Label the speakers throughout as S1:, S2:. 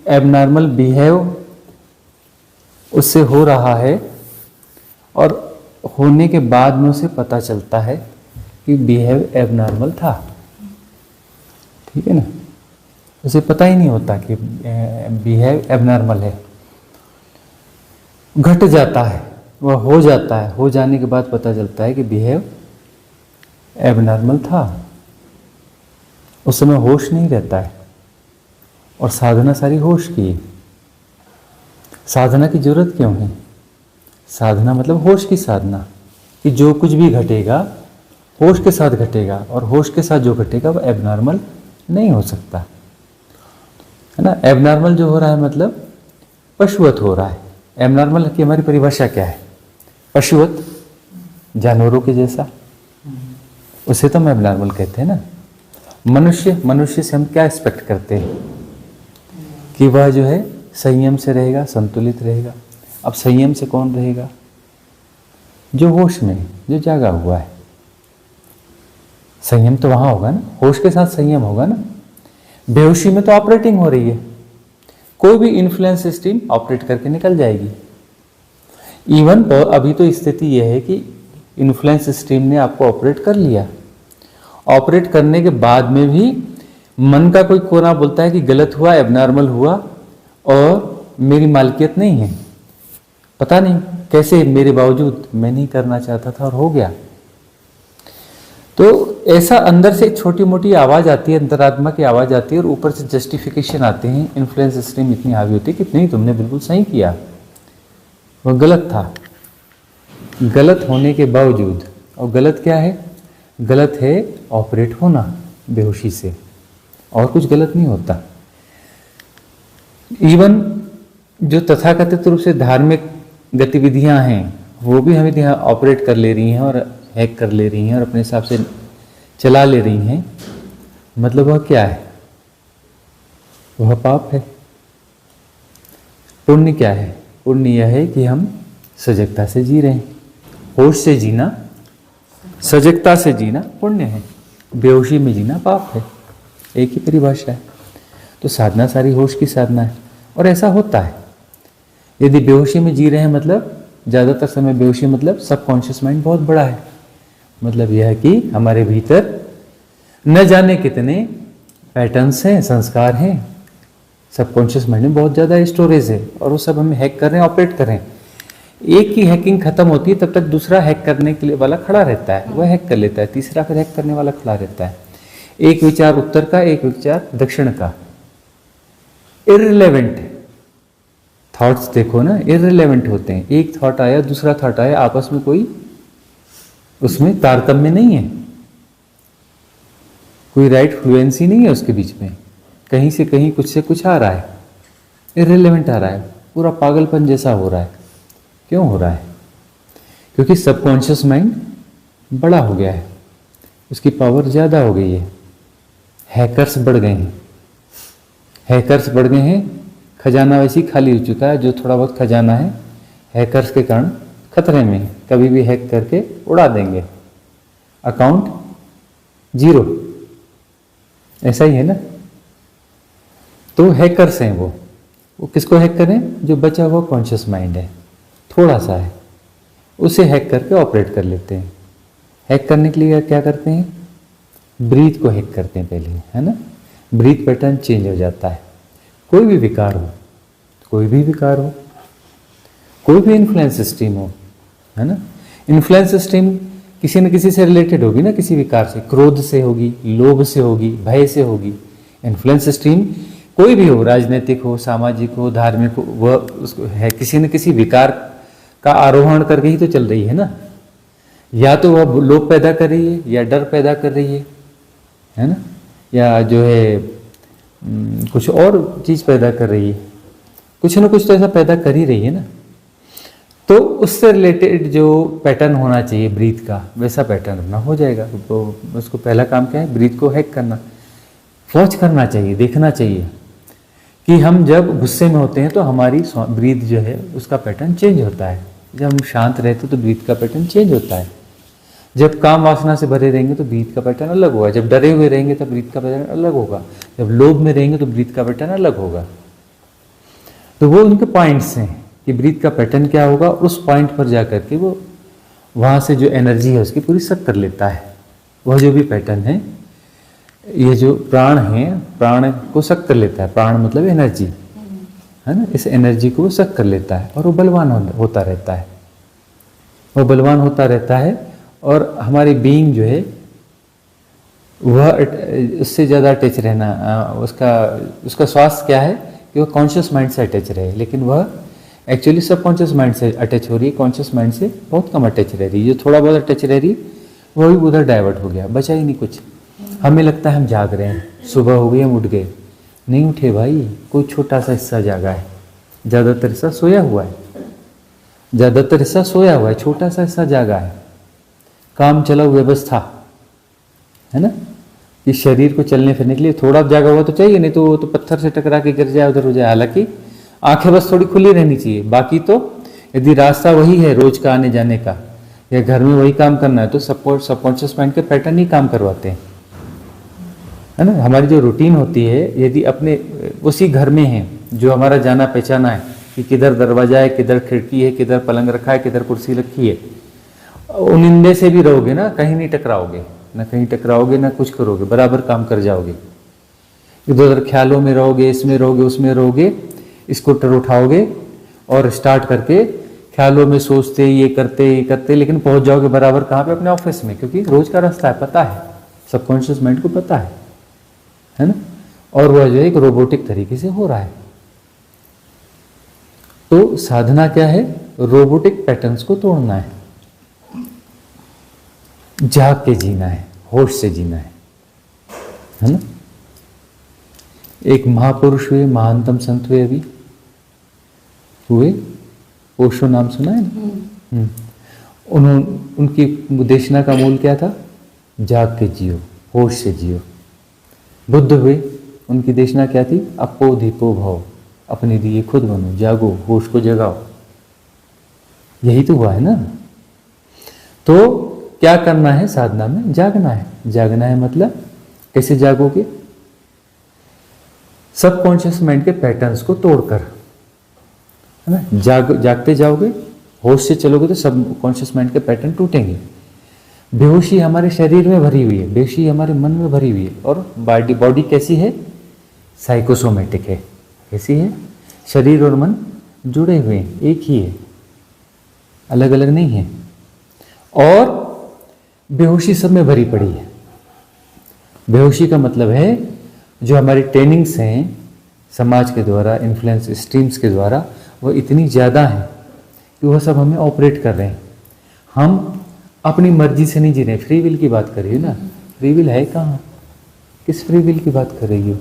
S1: Abnormal behave उससे हो रहा है और होने के बाद में उसे पता चलता है कि बिहेव एबनॉर्मल था। ठीक है ना, उसे पता ही नहीं होता कि बिहेव एबनॉर्मल है, घट जाता है, वह हो जाता है, हो जाने के बाद पता चलता है कि बिहेव एबनॉर्मल था। उस समय होश नहीं रहता है और साधना सारी होश की है। साधना की जरूरत क्यों है? साधना मतलब होश की साधना, कि जो कुछ भी घटेगा होश के साथ घटेगा और होश के साथ जो घटेगा वह एबनॉर्मल नहीं हो सकता, है ना। एबनॉर्मल जो हो रहा है मतलब पशुवत हो रहा है। एबनॉर्मल की हमारी परिभाषा क्या है? पशुवत, जानवरों के जैसा, उसे तो हम एबनॉर्मल कहते हैं ना। मनुष्य से हम क्या एक्सपेक्ट करते हैं कि वह जो है संयम से रहेगा, संतुलित रहेगा। अब संयम से कौन रहेगा? जो होश में, जो जागा हुआ है। संयम तो वहां होगा ना, होश के साथ संयम होगा ना। बेहोशी में तो ऑपरेटिंग हो रही है, कोई भी इन्फ्लुएंस सिस्टम ऑपरेट करके निकल जाएगी। इवन अभी तो स्थिति यह है कि इन्फ्लुएंस सिस्टम ने आपको ऑपरेट कर लिया। ऑपरेट करने के बाद में भी मन का कोई कोना बोलता है कि गलत हुआ, एबनॉर्मल हुआ और मेरी मालिकियत नहीं है। पता नहीं कैसे, मेरे बावजूद मैं नहीं करना चाहता था और हो गया। तो ऐसा अंदर से छोटी मोटी आवाज आती है, अंतरात्मा की आवाज आती है और ऊपर से जस्टिफिकेशन आते हैं। इन्फ्लुएंस सिस्टम इतनी हावी होती है कि नहीं, तुमने बिल्कुल सही किया, वह गलत था। गलत होने के बावजूद, और गलत क्या है? गलत है ऑपरेट होना बेहोशी से, और कुछ गलत नहीं होता। इवन जो तथाकथित रूप से धार्मिक गतिविधियां हैं वो भी हमें यहाँ ऑपरेट कर ले रही हैं और हैक कर ले रही हैं और अपने हिसाब से चला ले रही हैं। मतलब वह क्या है? वह पाप है। पुण्य क्या है? पुण्य यह है कि हम सजगता से जी रहे हैं। होश से जीना, सजगता से जीना पुण्य है, बेहोशी में जीना पाप है। एक ही परिभाषा है। तो साधना सारी होश की साधना है और ऐसा होता है। यदि बेहोशी में जी रहे हैं, मतलब ज़्यादातर समय बेहोशी, मतलब सबकॉन्शियस माइंड बहुत बड़ा है। मतलब यह है कि हमारे भीतर न जाने कितने पैटर्न्स हैं, संस्कार हैं। सबकॉन्शियस माइंड में बहुत ज़्यादा स्टोरेज है और वो सब हम हैक कर रहे हैं, ऑपरेट कर रहे हैं। एक की हैकिंग खत्म होती है तब तक दूसरा हैक करने के लिए वाला खड़ा रहता है, वह हैक कर लेता है, तीसरा फिर हैक करने वाला खड़ा रहता है। एक विचार उत्तर का, एक विचार दक्षिण का। इररिलेवेंट थॉट्स देखो ना, इररिलेवेंट होते हैं। एक थॉट आया, दूसरा थॉट आया, आपस में कोई उसमें तारतम्य नहीं है, कोई राइट फ्लुएंसी नहीं है उसके बीच में। कहीं से कहीं, कुछ से कुछ आ रहा है, इररिलेवेंट आ रहा है, पूरा पागलपन जैसा हो रहा है। क्यों हो रहा है? क्योंकि सबकॉन्शियस माइंड बड़ा हो गया है, उसकी पावर ज़्यादा हो गई है। हैकर्स बढ़ गए हैं, हैकर्स बढ़ गए हैं। खजाना वैसे ही खाली हो चुका है। जो थोड़ा बहुत खजाना है हैकर्स के कारण खतरे में है, कभी भी हैक करके उड़ा देंगे, अकाउंट जीरो। ऐसा ही है ना। तो हैकर्स हैं वो किसको हैक करें? जो बचा हुआ कॉन्शियस माइंड है, थोड़ा सा है, उसे हैक करके ऑपरेट कर लेते हैं। हैक करने के लिए क्या करते हैं? ब्रीथ को हैक करते हैं पहले, है ना। ब्रीथ पैटर्न चेंज हो जाता है। कोई भी विकार हो, कोई भी विकार हो, कोई भी इन्फ्लुएंस सिस्टम हो, है ना। इन्फ्लुएंस सिस्टम किसी न किसी से रिलेटेड होगी ना, किसी विकार से, क्रोध से होगी, लोभ से होगी, भय से होगी। इन्फ्लुएंस सिस्टम कोई भी हो, राजनीतिक हो, सामाजिक हो, धार्मिक हो, वह उसको है किसी न किसी विकार का आरोहण करके ही तो चल रही है ना। या तो वह लोभ पैदा कर रही है, या डर पैदा कर रही है ना, या जो है कुछ और चीज पैदा कर रही है। कुछ ना कुछ तो ऐसा पैदा कर ही रही है ना। तो उससे रिलेटेड जो पैटर्न होना चाहिए ब्रीथ का, वैसा पैटर्न अपना हो जाएगा। तो उसको पहला काम क्या है? ब्रीथ को हैक करना। वॉच करना चाहिए, देखना चाहिए कि हम जब गुस्से में होते हैं तो हमारी ब्रीथ जो है उसका पैटर्न चेंज होता है। जब हम शांत रहते तो ब्रीथ का पैटर्न चेंज होता है। जब काम वासना से भरे रहेंगे तो ब्रीथ का पैटर्न अलग होगा। जब डरे हुए रहेंगे तो ब्रीथ का पैटर्न अलग होगा। जब लोभ में रहेंगे तो ब्रीथ का पैटर्न अलग होगा। तो वो उनके पॉइंट्स हैं कि ब्रीथ का पैटर्न क्या होगा, उस पॉइंट पर जा करके वो वहाँ से जो एनर्जी है उसकी पूरी सक कर लेता है। वह जो भी पैटर्न है, ये जो प्राण है, प्राण को सक कर लेता है। प्राण मतलब एनर्जी है ना, इस एनर्जी को वो सक कर लेता है और वो बलवान होता रहता है। वो बलवान होता रहता है और हमारी बीइंग जो है वह उससे ज़्यादा अटैच रहना, उसका स्वास्थ्य क्या है कि वह कॉन्शियस माइंड से अटैच रहे, लेकिन वह एक्चुअली सबकॉन्शियस माइंड से अटैच हो रही है, कॉन्शियस माइंड से बहुत कम अटैच रह रही है। जो थोड़ा बहुत अटैच रह रही है वह भी उधर डाइवर्ट हो गया, बचा ही नहीं कुछ। हमें लगता है हम जाग रहे हैं, सुबह हो गई हम उठ गए, नहीं उठे भाई, कोई छोटा सा हिस्सा जागा है, ज़्यादातर हिस्सा सोया हुआ है, ज़्यादातर हिस्सा सोया हुआ है, छोटा सा हिस्सा जागा है। काम चलाऊ व्यवस्था है ना, इस शरीर को चलने फिरने के लिए थोड़ा जागा हुआ तो चाहिए, नहीं तो वो तो पत्थर से टकरा के गिर जाए, उधर हो जाए। हालांकि आंखें बस थोड़ी खुली रहनी चाहिए, बाकी तो यदि रास्ता वही है रोज का आने जाने का, या घर में वही काम करना है, तो सबकॉन्शियस माइंड के पैटर्न ही काम करवाते हैं, है ना। हमारी जो रूटीन होती है, यदि अपने उसी घर में है जो हमारा जाना पहचाना है कि किधर दरवाजा है, किधर खिड़की है, किधर पलंग रखा है, किधर कुर्सी रखी है, उन इंदे से भी रहोगे ना, कहीं नहीं टकराओगे, ना कहीं टकराओगे, ना कुछ करोगे, बराबर काम कर जाओगे। इधर उधर ख्यालों में रहोगे, इसमें रहोगे, उसमें रहोगे, स्कूटर उठाओगे और स्टार्ट करके ख्यालों में सोचते ये करते, लेकिन पहुंच जाओगे बराबर कहाँ पे, अपने ऑफिस में, क्योंकि रोज का रास्ता है, पता है, सबकॉन्शियस माइंड को पता है ना। और वह जो है एक रोबोटिक तरीके से हो रहा है। तो साधना क्या है, रोबोटिक पैटर्न्स को तोड़ना है, जाग के जीना है, होश से जीना है ना। एक महापुरुष हुए, महानतम संत हुए, अभी हुए, ओशो नाम सुना है ना। उनकी देशना का मूल क्या था, जाग के जियो, होश से जियो। बुद्ध हुए, उनकी देशना क्या थी, अपो दीपो भव, अपने दिए खुद बनो, जागो, होश को जगाओ। यही तो हुआ है ना। तो क्या करना है साधना में, जागना है। जागना है मतलब कैसे जागोगे, सबकॉन्शियस माइंड के पैटर्न्स को तोड़कर, है ना। जागते जाओगे, होश से चलोगे तो सबकॉन्शियस माइंड के पैटर्न टूटेंगे। बेहोशी हमारे शरीर में भरी हुई है, बेहोशी हमारे मन में भरी हुई है, और बॉडी कैसी है, साइकोसोमेटिक है। कैसी है, शरीर और मन जुड़े हुए हैं, एक ही है, अलग अलग नहीं है। और बेहोशी सब में भरी पड़ी है। बेहोशी का मतलब है जो हमारी ट्रेनिंग्स हैं समाज के द्वारा, इन्फ्लुएंस स्ट्रीम्स के द्वारा, वो इतनी ज़्यादा हैं कि वह सब हमें ऑपरेट कर रहे हैं। हम अपनी मर्जी से नहीं जी रहे। फ्री विल की बात कर रही हो ना, फ्री विल है कहाँ, किस फ्री विल की बात कर रही हो।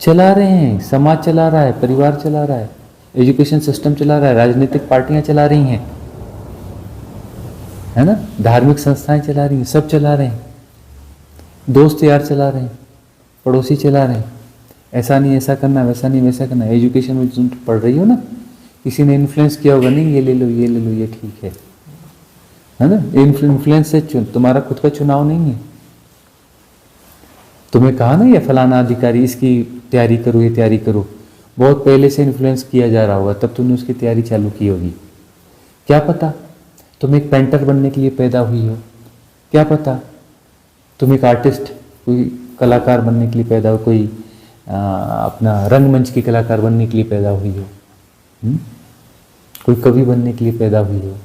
S1: चला रहे हैं, समाज चला रहा है, परिवार चला रहा है, एजुकेशन सिस्टम चला रहा है, राजनीतिक पार्टियां चला रही हैं, है ना, धार्मिक संस्थाएं चला रही हैं, सब चला रहे हैं, दोस्त यार चला रहे हैं, पड़ोसी चला रहे हैं, ऐसा नहीं ऐसा करना, वैसा नहीं वैसा करना। एजुकेशन में तुम पढ़ रही हो ना, किसी ने इन्फ्लुएंस किया होगा, नहीं ये ले लो ये ले लो ये ठीक है ना। इन्फ्लुएंस से तुम्हारा खुद का चुनाव नहीं है। तुम्हें कहा ना ये फलाना अधिकारी इसकी तैयारी करो, ये तैयारी करो, बहुत पहले से इन्फ्लुएंस किया जा रहा होगा, तब तुमने उसकी तैयारी चालू की होगी। क्या पता तुम एक पेंटर बनने के लिए पैदा हुई हो, क्या पता तुम एक आर्टिस्ट, कोई कलाकार बनने के लिए पैदा हो, कोई अपना रंगमंच की कलाकार बनने के लिए पैदा हुई हो, कोई कवि बनने के लिए पैदा हुई हो।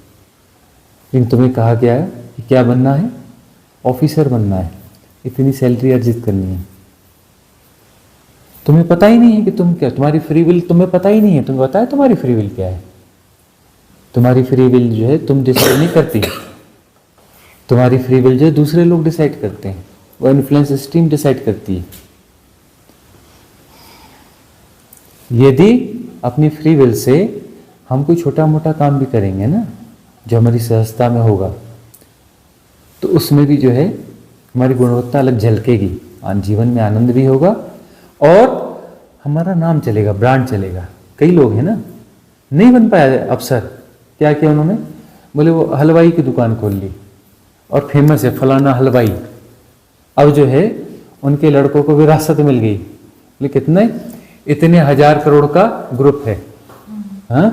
S1: लेकिन तुम्हें कहा गया है कि क्या बनना है, ऑफिसर बनना है, इतनी सैलरी अर्जित करनी है। तुम्हें पता ही नहीं है कि तुम क्या, तुम्हारी फ्री विल तुम्हें पता ही नहीं है। तुम्हें पता है तुम्हारी फ्री विल क्या है? तुम्हारी फ्री विल जो है तुम डिसाइड नहीं करती, तुम्हारी फ्री विल जो है दूसरे लोग डिसाइड करते हैं, वो इन्फ्लुएंस स्ट्रीम डिसाइड करती है। यदि अपनी फ्री विल से हम कोई छोटा मोटा काम भी करेंगे ना, जो हमारी सहजता में होगा, तो उसमें भी जो है हमारी गुणवत्ता अलग झलकेगी, जीवन में आनंद भी होगा और हमारा नाम चलेगा, ब्रांड चलेगा। कई लोग हैं ना, नहीं बन पाया अफसर, क्या किया उन्होंने, बोले वो हलवाई की दुकान खोल ली और फेमस है फलाना हलवाई। अब जो है उनके लड़कों को विरासत मिल गई, बोले कितने इतने 1000 करोड़ का ग्रुप है। हाँ,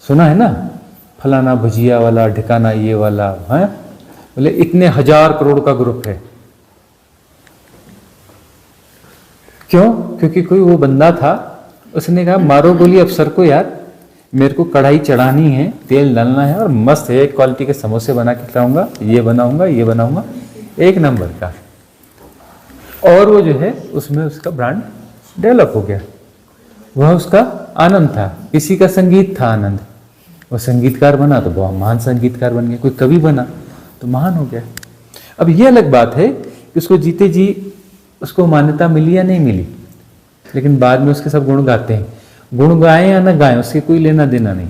S1: सुना है ना, फलाना भुजिया वाला, ठिकाना ये वाला, हाँ, बोले इतने 1000 करोड़ का ग्रुप है। क्यों? क्योंकि कोई वो बंदा था, उसने कहा मारो गोली अफसर को यार, मेरे को कढ़ाई चढ़ानी है, तेल डालना है और मस्त है, एक क्वालिटी के समोसे बना के खिलाऊंगा, ये बनाऊंगा एक नंबर का। और वो जो है उसमें उसका ब्रांड डेवलप हो गया। वह उसका आनंद था, किसी का संगीत था आनंद, वो संगीतकार बना तो बहुत महान संगीतकार बन गया, कोई कवि बना तो महान हो गया। अब ये अलग बात है कि उसको जीते जी उसको मान्यता मिली या नहीं मिली, लेकिन बाद में उसके सब गुण गाते हैं। गुण गाएं या ना गाएं उससे कोई लेना देना नहीं।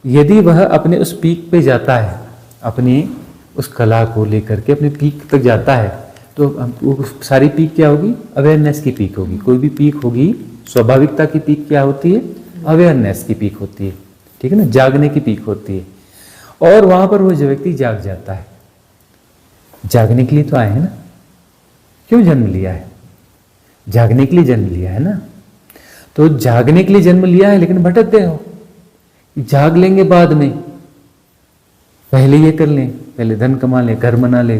S1: यदि वह अपने उस पीक पे जाता है, अपनी उस कला को लेकर के अपने पीक तक जाता है, तो वो सारी पीक क्या होगी? अवेयरनेस की पीक होगी। कोई भी पीक होगी, स्वाभाविकता की पीक क्या होती है? अवेयरनेस की पीक होती है, ठीक है ना, जागने की पीक होती है। और वहां पर वो जो व्यक्ति जाग जाता है, जागने के लिए तो आए हैं ना, क्यों जन्म लिया है? जागने के लिए जन्म लिया है ना, तो जागने के लिए जन्म लिया है, लेकिन भटक गए हो। जाग लेंगे बाद में, पहले ये कर लें, पहले धन कमा लें, घर बना लें,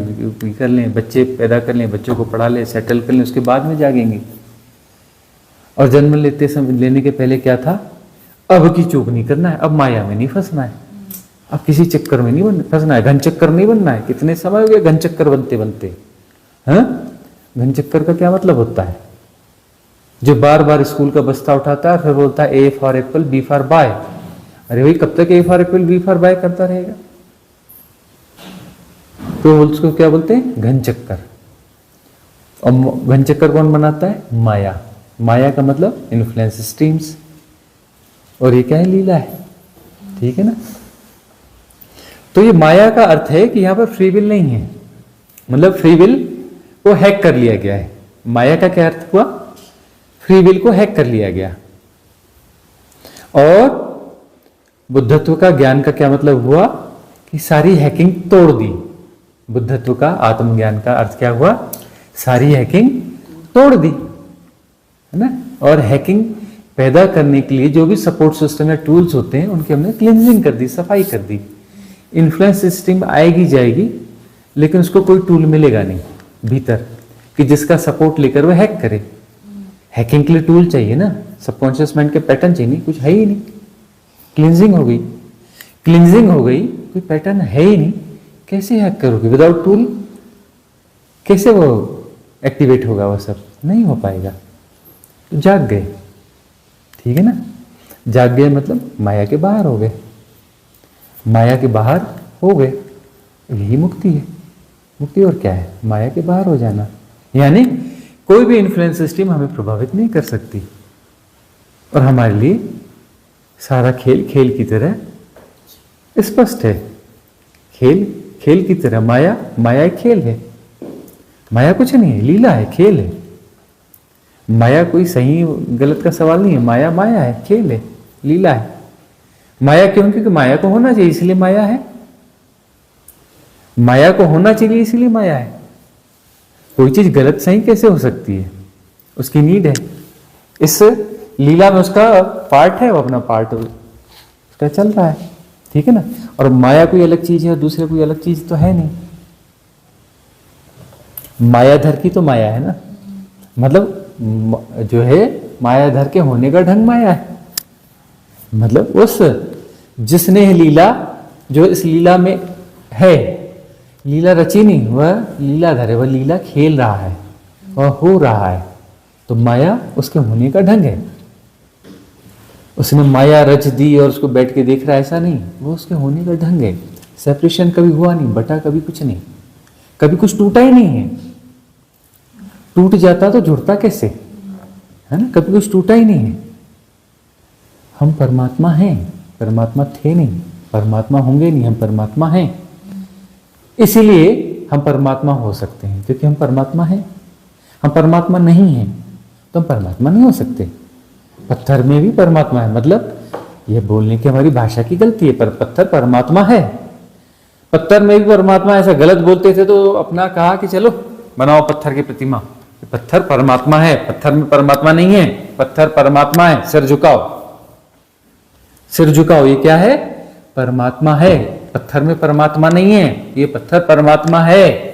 S1: कर लें, बच्चे पैदा कर लें, बच्चों को पढ़ा लें, सेटल कर लें, उसके बाद में जागेंगे। और जन्म लेने के पहले क्या था? अब की चूक नहीं करना है, अब माया में नहीं फंसना है, अब किसी चक्कर में नहीं फंसना है, घन चक्कर नहीं बनना है। कितने समय हो गया घन चक्कर बनते बनते, हाँ? घन चक्कर का क्या मतलब होता है? जो बार बार स्कूल का बस्ता उठाता है फिर बोलता है A for apple, B for boy. अरे भाई कब तक A for apple, B for boy करता रहेगा? तो उसको क्या बोलते हैं? घन चक्कर। और घन चक्कर कौन बनाता है? माया। माया का मतलब इन्फ्लुएंस स्ट्रीम्स, और ये क्या है? लीला है, ठीक है ना। तो ये माया का अर्थ है कि यहां पर फ्री विल नहीं है, मतलब फ्री विल को हैक कर लिया गया है। माया का क्या अर्थ हुआ? फ्री विल को हैक कर लिया गया। और बुद्धत्व का, ज्ञान का क्या मतलब हुआ? कि सारी हैकिंग तोड़ दी। बुद्धत्व का, आत्मज्ञान का अर्थ क्या हुआ? सारी हैकिंग तोड़ दी, है ना। और हैकिंग पैदा करने के लिए जो भी सपोर्ट सिस्टम या टूल्स होते हैं उनकी हमने क्लींजिंग कर दी, सफाई कर दी। इन्फ्लुएंस सिस्टम आएगी जाएगी, लेकिन उसको कोई टूल मिलेगा नहीं भीतर कि जिसका सपोर्ट लेकर वह हैक करे। हैकिंग के लिए टूल चाहिए ना, सबकॉन्शियस माइंड के पैटर्न चाहिए, नहीं, कुछ है ही नहीं। क्लींजिंग हो गई, क्लींजिंग हो गई, कोई पैटर्न है ही नहीं, कैसे हैक करोगे? विदाउट टूल कैसे वो एक्टिवेट होगा? वो सब नहीं हो पाएगा। तो जाग गए, ठीक है ना। जाग गए मतलब माया के बाहर हो गए, माया के बाहर हो गए, यही मुक्ति है। मुक्ति और क्या है? माया के बाहर हो जाना। यानी कोई भी इन्फ्लुएंस सिस्टम हमें प्रभावित नहीं कर सकती, और हमारे लिए सारा खेल खेल की तरह स्पष्ट है। खेल खेल की तरह, माया माया एक खेल है। माया कुछ नहीं है, लीला है, खेल है। माया कोई सही गलत का सवाल नहीं है, माया माया है, खेल है, लीला है। माया क्यों? क्योंकि माया को होना चाहिए इसलिए माया है। माया को होना चाहिए इसलिए माया है। कोई चीज गलत सही कैसे हो सकती है? उसकी नीड है। इस लीला में उसका पार्ट है, वो अपना पार्ट उसका चल रहा है, ठीक है ना। और माया कोई अलग चीज है और दूसरे कोई अलग चीज तो है नहीं। मायाधर की तो माया है ना, मतलब जो है मायाधर के होने का ढंग माया है। मतलब उस जिसने लीला, जो इस लीला में है, लीला रची नहीं, वह लीलाधर है, वह लीला खेल रहा है और हो रहा है। तो माया उसके होने का ढंग है। उसने माया रच दी और उसको बैठ के देख रहा है, ऐसा नहीं, वो उसके होने का ढंग है। सेपरेशन कभी हुआ नहीं, बटा कभी कुछ नहीं, कभी कुछ टूटा ही नहीं है। टूट जाता तो जुड़ता कैसे, है ना। कभी कुछ टूटा ही नहीं है। हम परमात्मा हैं, परमात्मा थे नहीं, परमात्मा होंगे नहीं, हम परमात्मा हैं। इसीलिए हम परमात्मा हो सकते हैं, क्योंकि हम परमात्मा हैं। हम परमात्मा नहीं हैं तो हम परमात्मा नहीं हो सकते। पत्थर में भी परमात्मा है, मतलब यह बोलने की हमारी भाषा की गलती है, पर पत्थर परमात्मा है। पत्थर में भी परमात्मा, ऐसा गलत बोलते थे तो अपना कहा कि चलो बनाओ पत्थर की प्रतिमा, पत्थर परमात्मा है, पत्थर में परमात्मा नहीं है। पत्थर परमात्मा है। सिर झुकाओ, सिर झुकाओ। ये क्या है? परमात्मा है। पत्थर में परमात्मा नहीं है। ये पत्थर परमात्मा है।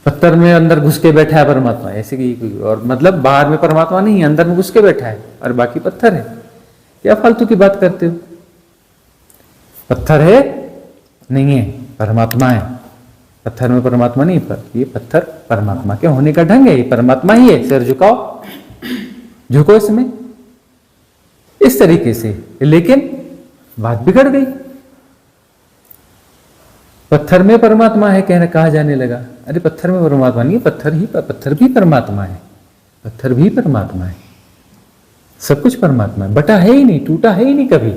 S1: पत्थर में अंदर घुस के बैठा है परमात्मा, ऐसे कि और मतलब बाहर में परमात्मा नहीं है, अंदर में घुस के बैठा है और बाकी पत्थर है। क्या फालतू की बात करते हो? पत्थर है नहीं है, परमात्मा है। पत्थर में परमात्मा नहीं, पर ये पत्थर परमात्मा के होने का ढंग है। ये परमात्मा ही है। सिर झुकाओ, झुको इसमें इस तरीके से। लेकिन बात बिगड़ गई। पत्थर में परमात्मा है कहना कहा जाने लगा। अरे पत्थर में परमात्मा नहीं है, पत्थर भी परमात्मा है। पत्थर भी परमात्मा है। सब कुछ परमात्मा है। बटा है ही नहीं, टूटा है ही नहीं कभी।